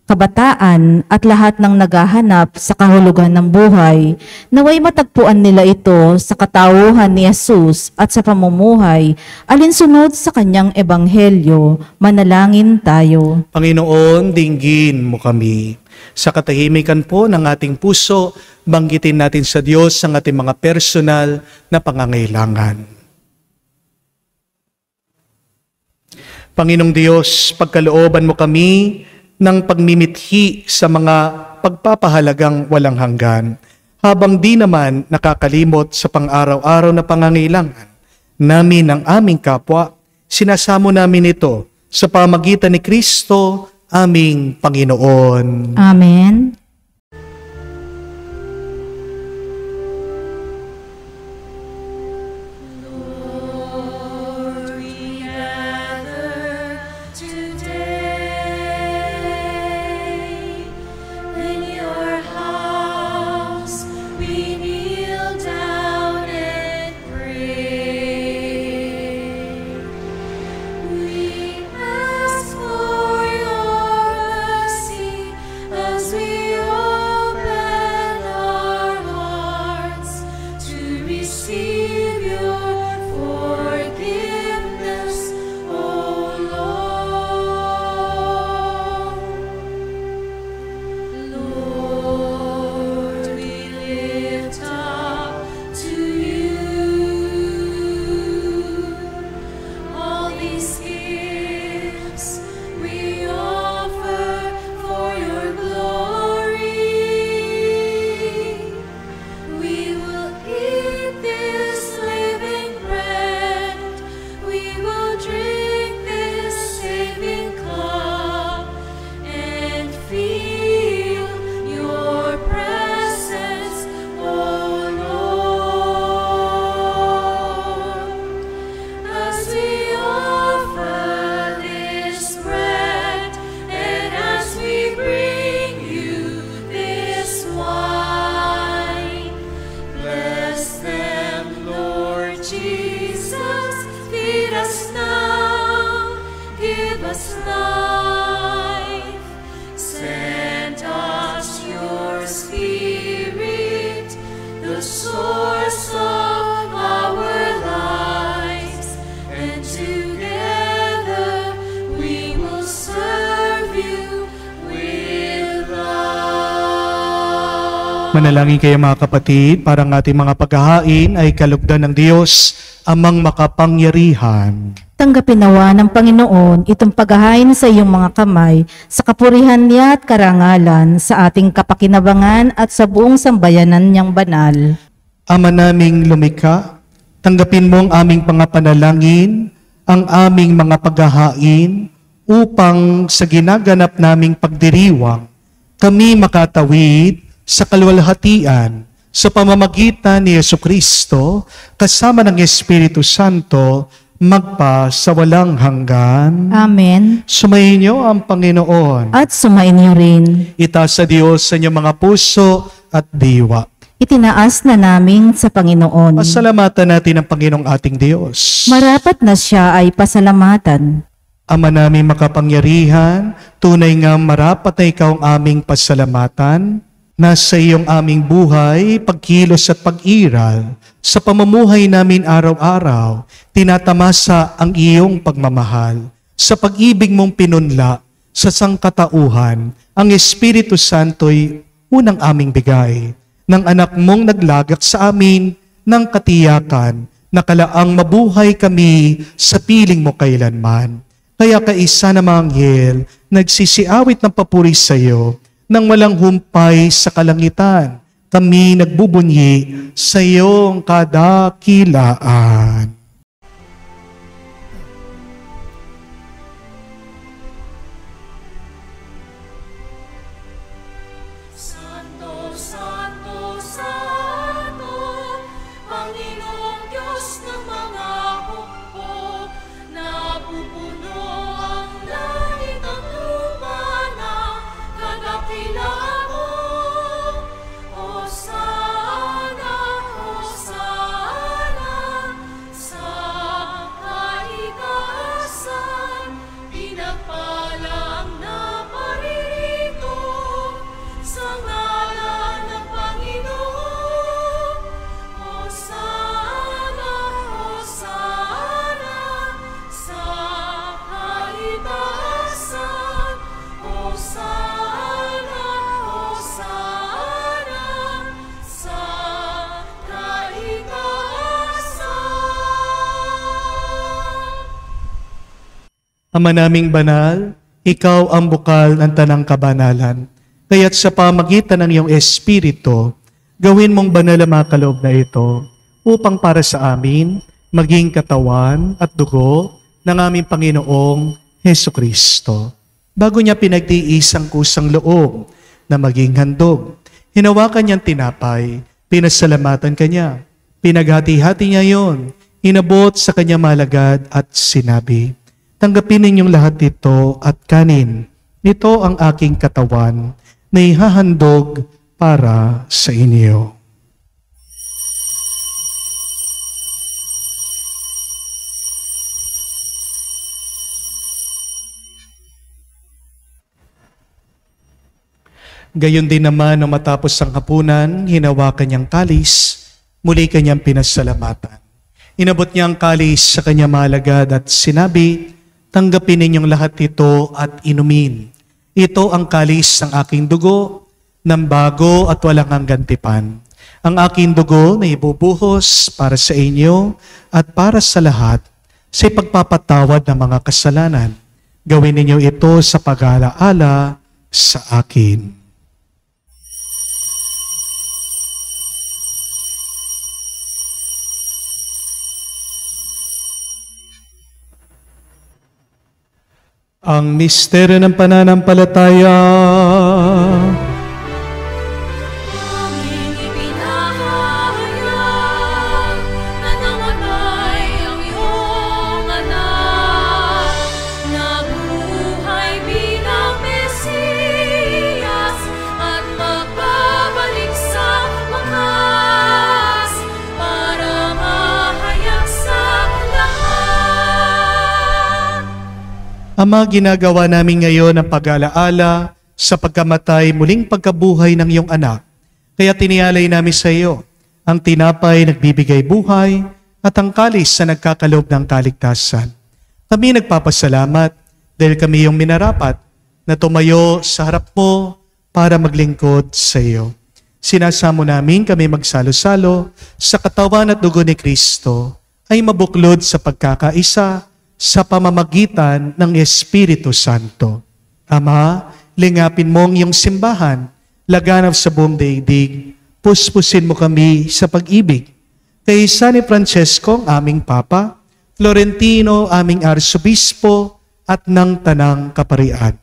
kabataan at lahat ng naghahanap sa kahulugan ng buhay, naway matagpuan nila ito sa katauhan ni Jesus at sa pamumuhay, alinsunod sa kanyang ebanghelyo, manalangin tayo. Panginoon, dinggin mo kami. Sa katahimikan po ng ating puso, banggitin natin sa Diyos ang ating mga personal na pangangailangan. Panginoong Diyos, pagkalooban mo kami ng pagmimithi sa mga pagpapahalagang walang hanggan, habang di naman nakakalimot sa pang-araw-araw na pangangailangan namin ng aming kapwa, sinasamo namin ito sa pamagitan ni Kristo, aming Panginoon. Amen. Manalangin kayo mga kapatid, para ang ating mga paghahain ay kalugdan ng Diyos, amang makapangyarihan. Tanggapin nawa ng Panginoon itong paghahain sa iyong mga kamay sa kapurihan niya at karangalan sa ating kapakinabangan at sa buong sambayanan niyang banal. Ama naming lumikha, tanggapin mo ang aming pangapanalangin, ang aming mga paghahain, upang sa ginaganap naming pagdiriwang, kami makatawid sa kaluwalhatian sa pamamagitan ni Jesucristo kasama ng Espiritu Santo magpa sa walang hanggan. Amen. Sumayin niyo ang Panginoon. At sumayin niyo rin. Itaas sa Diyos sa inyong mga puso at diwa. Itinaas na namin sa Panginoon. Pasalamatan natin ang Panginoong ating Diyos. Marapat na siya ay pasalamatan. Ama namin makapangyarihan, tunay nga marapat na ikaw ang aming pasalamatan. Nasa iyong aming buhay, pagkilos at pag-iral, sa pamumuhay namin araw-araw, tinatamasa ang iyong pagmamahal. Sa pag-ibig mong pinunla, sa sangkatauhan, ang Espiritu Santo'y unang aming bigay, ng anak mong naglagak sa amin ng katiyakan, na kalaang mabuhay kami sa piling mo kailanman. Kaya kaisa na mga anghel, nagsisiawit ng papuri sa iyo, nang walang humpay sa kalangitan, kami nagbubunyi sa iyong kadakilaan. Ama naming banal, ikaw ang bukal ng tanang kabanalan. Kaya't sa pamagitan ng iyong Espiritu, gawin mong banal ang mga kaloob na ito upang para sa amin maging katawan at dugo ng aming Panginoong Hesukristo. Bago niya pinagtiis ang kusang loob na maging handog, hinawakan niyang tinapay, pinasalamatan kanya, pinaghati-hati niya yon, inabot sa kanya malagad at sinabi, tanggapin ninyong lahat ito at kanin. Ito ang aking katawan na ihahandog para sa inyo. Gayon din naman nang matapos ang hapunan, hinawakan niyang kalis, muli kanyang pinasalamatan. Inabot niya ang kalis sa kanya malagad at sinabi, tanggapin ninyong lahat ito at inumin. Ito ang kalis ng aking dugo, ng bago at walang hanggang tipan. Ang aking dugo na ibubuhos para sa inyo at para sa lahat sa ipagpapatawad ng mga kasalanan. Gawin ninyo ito sa pag-aalaala sa akin. Ang misteryo ng pananampalataya. Aming ipinahayag na namatay ang iyong anak, nabuhay bilang Mesiyas at magbabalik sa wakas para mahayag sa lahat. Ama, ginagawa namin ngayon ang pag-alaala sa pagkamatay muling pagkabuhay ng iyong anak. Kaya tinialay namin sa iyo ang tinapay nagbibigay buhay at ang kalis na nagkakaloob ng kaligtasan. Kami nagpapasalamat dahil kami yung minarapat na tumayo sa harap mo para maglingkod sa iyo. Sinasamo namin kami magsalo-salo sa katawan at dugo ni Kristo ay mabuklod sa pagkakaisa sa pamamagitan ng Espiritu Santo. Ama, lingapin mo ang iyong simbahan, laganap sa buong daigdig, puspusin mo kami sa pag-ibig. Kay San Francesco, aming Papa, Florentino, aming Arsobispo, at ng Tanang Kaparian.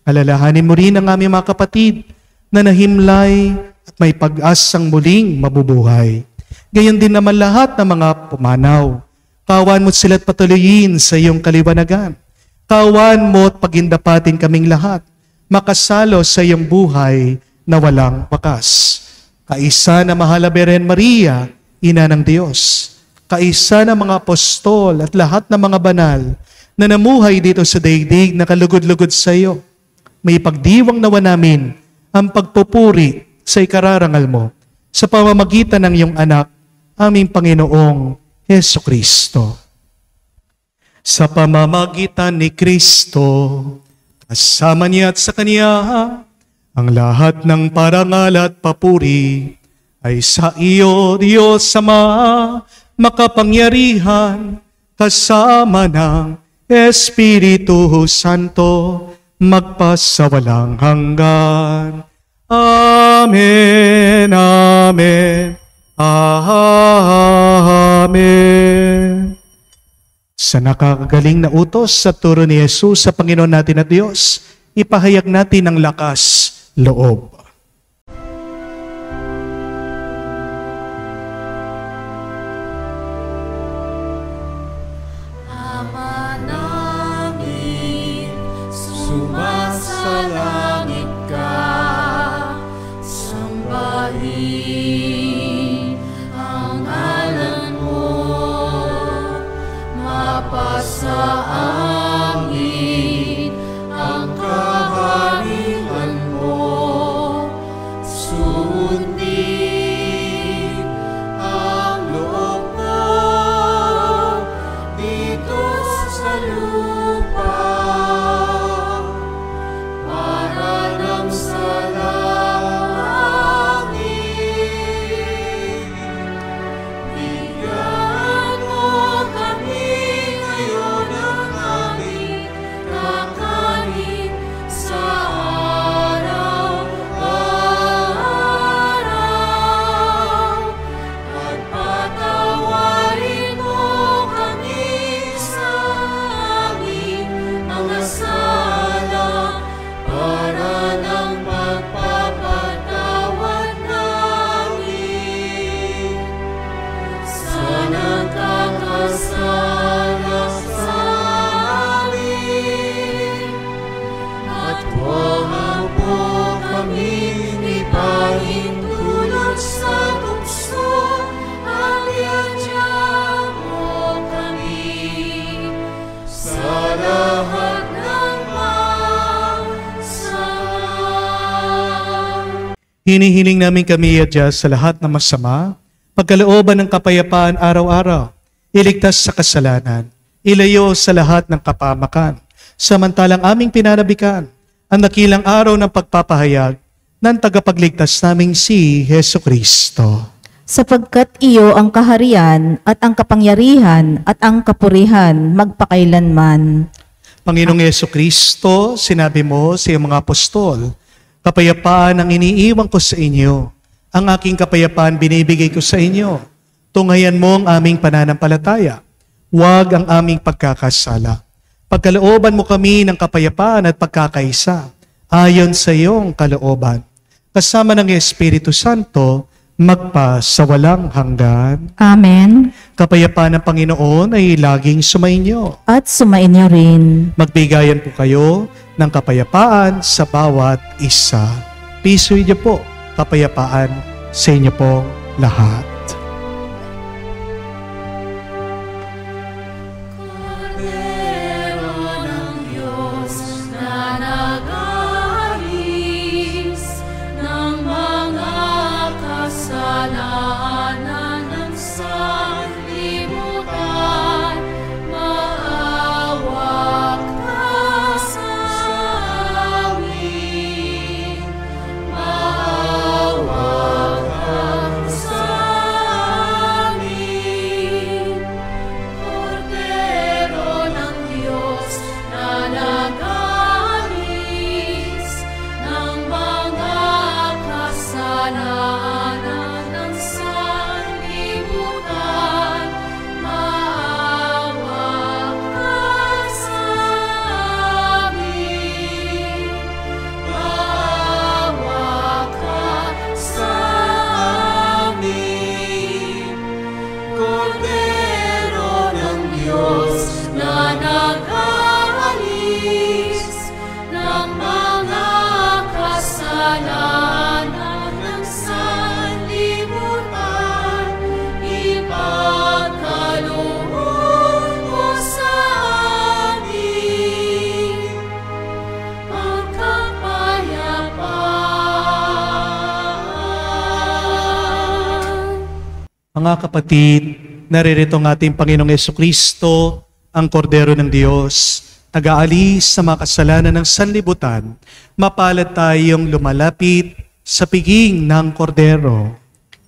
Alalahanin mo rin ang aming mga kapatid na nahimlay at may pag-asang muling mabubuhay. Gayon din naman lahat ng mga pumanaw. Kawan mo't sila't patuloyin sa iyong kaliwanagan. Kawan mo't pagindapatin kaming lahat, makasalo sa iyong buhay na walang wakas. Kaisa na mahal na Birhen Maria, Ina ng Diyos. Kaisa na mga apostol at lahat ng mga banal na namuhay dito sa daigdig na kalugod-lugod sa iyo. May pagdiwang nawa namin ang pagpupuri sa ikararangal mo sa pamamagitan ng iyong anak, aming Panginoong Hesukristo. Sa pamamagitan ni Kristo, kasama niya at sa Kanya, ang lahat ng parangal at papuri ay sa iyo, Diyos Ama, makapangyarihan, kasama ng Espiritu Santo, magpasawalang hanggan. Amen, Amen, Amen. Sa nakakagaling na utos sa turo ni Jesus sa Panginoon natin at Diyos, ipahayag natin ang lakas loob. Ama namin, sumasalangit ka, sambahin ang ngalan mo, mapasa amin ang kaharian mo, Hinihiling namin kami adya sa lahat ng masama, pagkalooban ng kapayapaan araw-araw, iligtas sa kasalanan, ilayo sa lahat ng kapamakan, samantalang aming pinanabikan ang dakilang araw ng pagpapahayag ng tagapagligtas naming si Hesu Kristo. Sapagkat iyo ang kaharian at ang kapangyarihan at ang kapurihan magpakailanman. Panginoong Yesu Kristo, sinabi mo sa iyong mga apostol, kapayapaan ang iniiwan ko sa inyo. Ang aking kapayapaan binibigay ko sa inyo. Tunghayan mo ang aming pananampalataya. Huwag ang aming pagkakasala. Pagkalooban mo kami ng kapayapaan at pagkakaisa, ayon sa iyong kalooban. Kasama ng Espiritu Santo, magpa sa walang hanggan. Amen. Kapayapaan ng Panginoon ay laging sumainyo. At sumainyo rin. Magbigayan po kayo ng kapayapaan sa bawat isa. Peace with you po. Kapayapaan sa inyo po lahat. Kordero ng Diyos na nag-aalis ng mga kasalanan ng sanlibutan, maawa ka sa amin. Maawa ka sa amin. Kordero ng Diyos na nag-aalis ng mga kasalanan ng sanlibutan, maawa ka sa amin. Maawa ka sa amin. Kordero ng Diyos na nag-aalis ng mga kasalanan ng sanlibutan, ipagkaloob mo sa amin ang kapayapaan. Mga kapatid, naririto ang ating Panginoong Jesucristo, ang Kordero ng Diyos, nag-aalis sa mga kasalanan ng sanlibutan. Mapalad tayong lumalapit sa piging ng Kordero.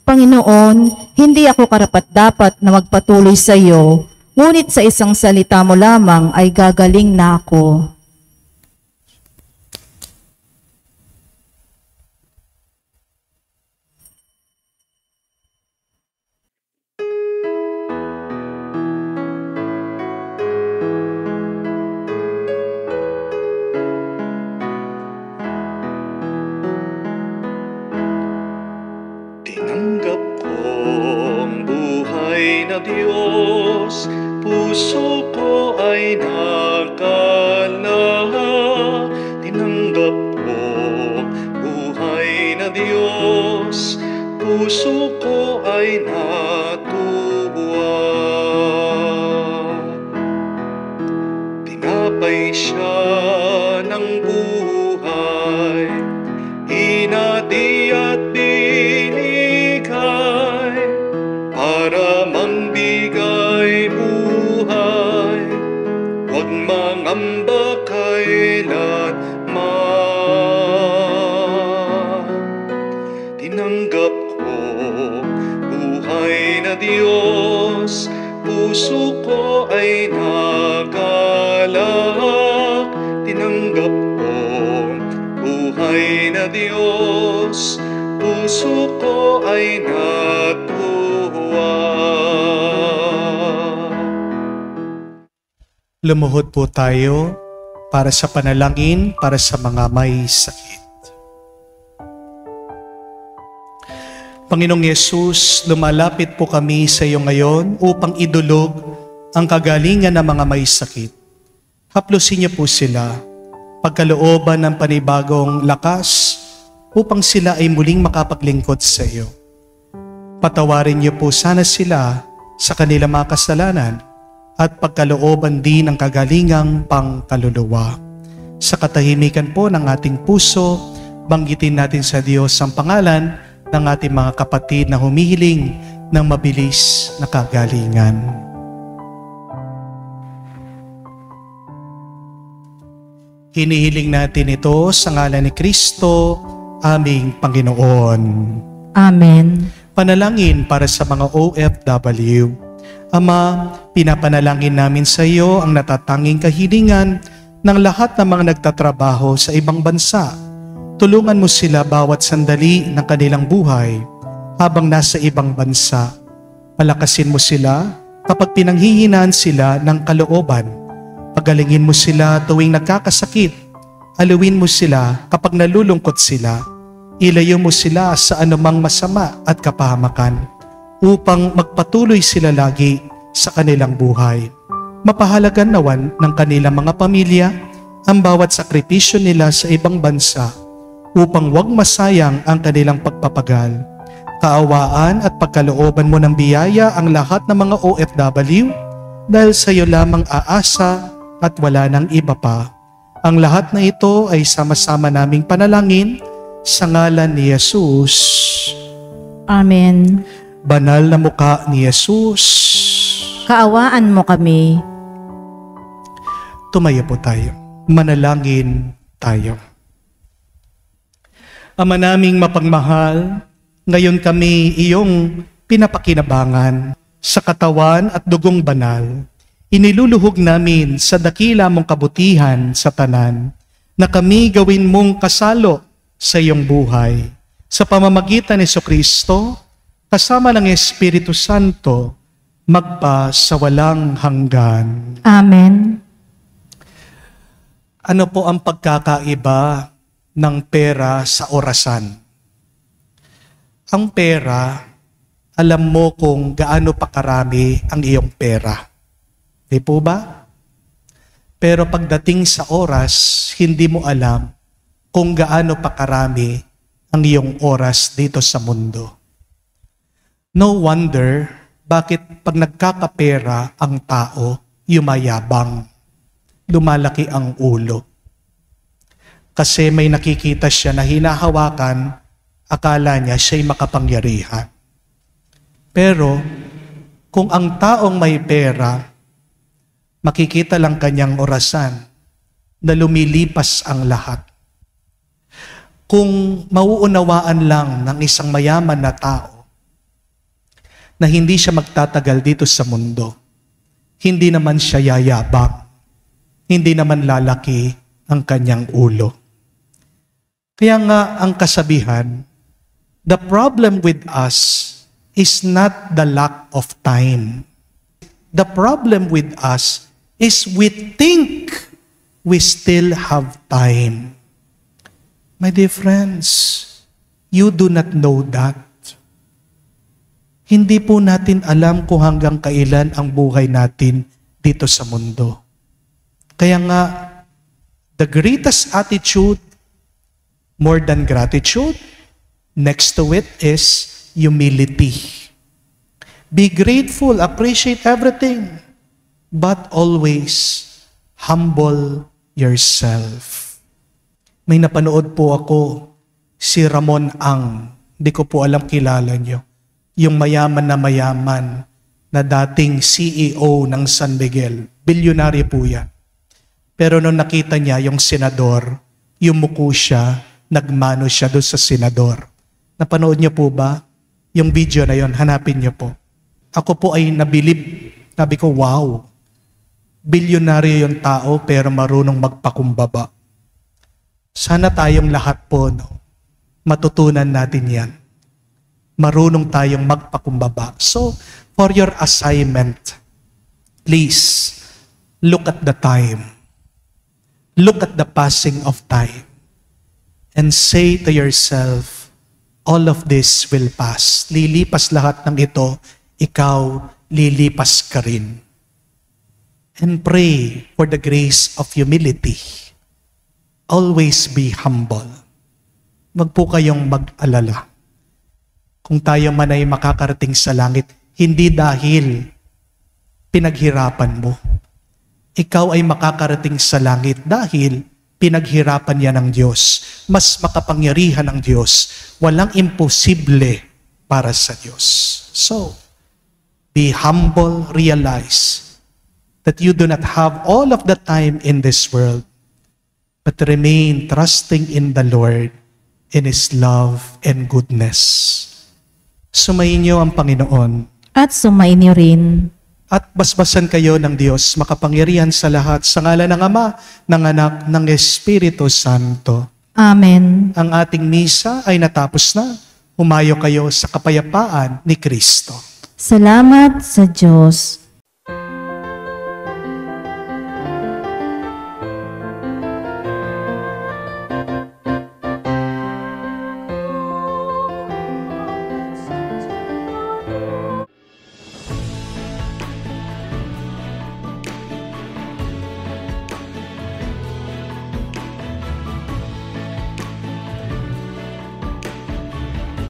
Panginoon, hindi ako karapat-dapat na magpatuloy sa iyo, ngunit sa isang salita mo lamang ay gagaling na ako. Tinanggap ko ang buhay na Diyos, puso ko ay nakala. Tinanggap ko ang buhay na Diyos, puso ko ay natuwa. Tinapay siya ng buhay, hinati at binigay para mangbigay buhay. Huwag mangamba kailanman. Tinanggap ko buhay na Diyos, puso ko ay nagalak. Tinanggap ko buhay na Diyos, puso ko ay natuwa. Lumuhod po tayo para sa panalangin para sa mga may sakit. Panginoong Yesus, lumalapit po kami sa iyo ngayon upang idulog ang kagalingan ng mga may sakit. Haplusin niyo po sila, pagkalooban ng panibagong lakas upang sila ay muling makapaglingkod sa iyo. Patawarin niyo po sana sila sa kanilang mga kasalanan at pagkalooban din ng kagalingang pangkaluluwa. Sa katahimikan po ng ating puso, banggitin natin sa Diyos ang pangalan ng ating mga kapatid na humihiling ng mabilis na kagalingan. Hinihiling natin ito sa ngalan ni Kristo, aming Panginoon. Amen. Panalangin para sa mga OFW. Ama, pinapanalangin namin sa iyo ang natatanging kahilingan ng lahat ng mga nagtatrabaho sa ibang bansa. Tulungan mo sila bawat sandali ng kanilang buhay habang nasa ibang bansa. Palakasin mo sila kapag pinanghihinaan sila ng kalooban. Pagalingin mo sila tuwing nagkakasakit. Aluin mo sila kapag nalulungkot sila. Ilayo mo sila sa anumang masama at kapahamakan upang magpatuloy sila lagi sa kanilang buhay. Mapahalagan nawan ng kanilang mga pamilya ang bawat sakripisyo nila sa ibang bansa upang wag masayang ang kanilang pagpapagal. Kaawaan at pagkalooban mo ng biyaya ang lahat ng mga OFW dahil sa iyo lamang aasa at wala nang iba pa. Ang lahat na ito ay sama-sama naming panalangin sa ngalan ni Jesus. Amen. Banal na mukha ni Jesus. Kaawaan mo kami. Tumayo po tayo. Manalangin tayo. Ama naming mapagmahal, ngayon kami iyong pinapakinabangan sa katawan at dugong banal. Iniluluhog namin sa dakila mong kabutihan sa tanan na kami gawin mong kasalo sa iyong buhay. Sa pamamagitan ni Jesucristo, kasama ng Espiritu Santo, magpa sa walang hanggan. Amen. Ano po ang pagkakaiba ng pera sa orasan? Ang pera, alam mo kung gaano pa karami ang iyong pera. Di po ba? Pero pagdating sa oras, hindi mo alam kung gaano pa karami ang iyong oras dito sa mundo. No wonder bakit pag nagkakapera ang tao, yumayabang, lumalaki ang ulo. Kasi may nakikita siya na hinahawakan, akala niya siya'y makapangyarihan. Pero kung ang taong may pera, makikita lang kanyang orasan na lumilipas ang lahat. Kung mauunawaan lang ng isang mayaman na tao na hindi siya magtatagal dito sa mundo, hindi naman siya yayabang, hindi naman lalaki ang kanyang ulo. Kaya nga ang kasabihan, the problem with us is not the lack of time. The problem with us is we think we still have time. My dear friends, you do not know that. Hindi po natin alam kung hanggang kailan ang buhay natin dito sa mundo. Kaya nga, the greatest attitude, more than gratitude, next to it is humility. Be grateful, appreciate everything, but always humble yourself. May napanood po ako, si Ramon Ang, hindi ko po alam kilala niyo, yung mayaman na dating CEO ng San Miguel, bilyonaryo po yan. Pero nung nakita niya yung senador, yumuko siya, nagmano siya doon sa senador. Napanood niyo po ba? Yung video na yon, hanapin niyo po. Ako po ay nabilib. Sabi ko, wow. Bilyonaryo yung tao pero marunong magpakumbaba. Sana tayong lahat po, matutunan natin yan. Marunong tayong magpakumbaba. So, for your assignment, please, look at the time. Look at the passing of time. And say to yourself, all of this will pass. Lilipas lahat ng ito, ikaw lilipas ka rin. And pray for the grace of humility. Always be humble. Wag po kayong mag-alala. Kung tayo man ay makakarating sa langit, hindi dahil pinaghirapan mo. Ikaw ay makakarating sa langit dahil Pinaghirapan yan ng Diyos. Mas makapangyarihan ng Diyos. Walang imposible para sa Diyos. So, be humble, realize that you do not have all of the time in this world, but remain trusting in the Lord, in His love and goodness. Sumayin niyo ang Panginoon At sumainyo rin. at basbasan kayo ng Diyos, makapangyarihan sa lahat, sa ngalan ng Ama, ng Anak, ng Espiritu Santo. Amen. Ang ating misa ay natapos na. Humayo kayo sa kapayapaan ni Kristo. Salamat sa Diyos.